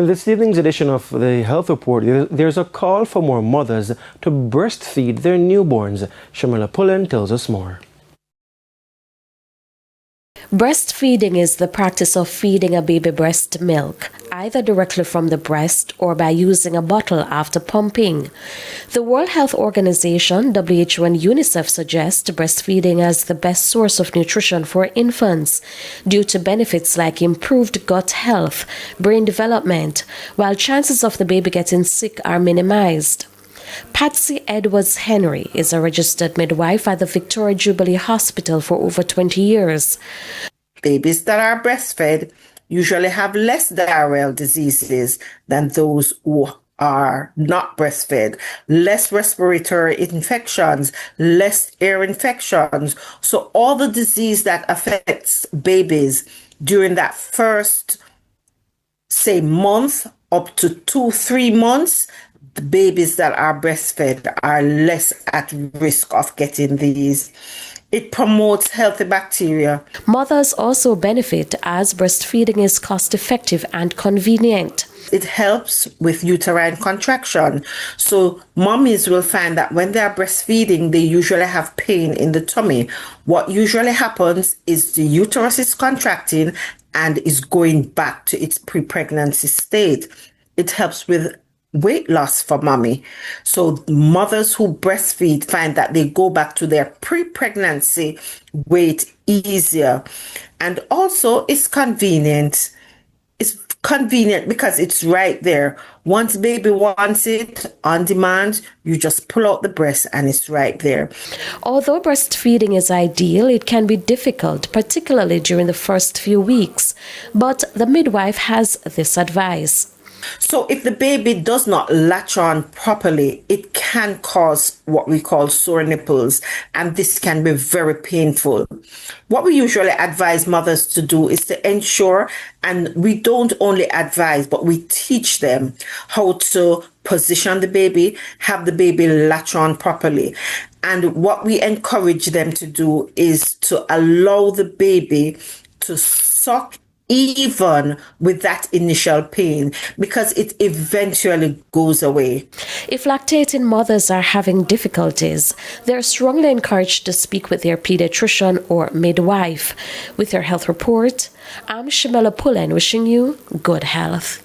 In this evening's edition of the Health Report, there's a call for more mothers to breastfeed their newborns. Shamila Pullen tells us more. Breastfeeding is the practice of feeding a baby breast milk, either directly from the breast or by using a bottle after pumping. The World Health Organization, WHO, and UNICEF suggest breastfeeding as the best source of nutrition for infants due to benefits like improved gut health, brain development, while chances of the baby getting sick are minimized. Patsy Edwards-Henry is a registered midwife at the Victoria Jubilee Hospital for over 20 years. Babies that are breastfed usually have less diarrheal diseases than those who are not breastfed, less respiratory infections, less ear infections. So all the disease that affects babies during that first, say, month up to 2-3 months, the babies that are breastfed are less at risk of getting these. It promotes healthy bacteria. Mothers also benefit as breastfeeding is cost-effective and convenient. It helps with uterine contraction. So mommies will find that when they are breastfeeding, they usually have pain in the tummy. What usually happens is the uterus is contracting and is going back to its pre-pregnancy state. It helps with weight loss for mommy. So mothers who breastfeed find that they go back to their pre-pregnancy weight easier. And also it's convenient. It's convenient because it's right there. Once baby wants it on demand, you just pull out the breast and it's right there. Although breastfeeding is ideal, it can be difficult, particularly during the first few weeks. But the midwife has this advice. So if the baby does not latch on properly, it can cause what we call sore nipples, and this can be very painful. What we usually advise mothers to do is to ensure, and we don't only advise, but we teach them how to position the baby, have the baby latch on properly. And what we encourage them to do is to allow the baby to suck even with that initial pain, because it eventually goes away. If lactating mothers are having difficulties, they're strongly encouraged to speak with their pediatrician or midwife. With your health report, I'm Shamila Pullen wishing you good health.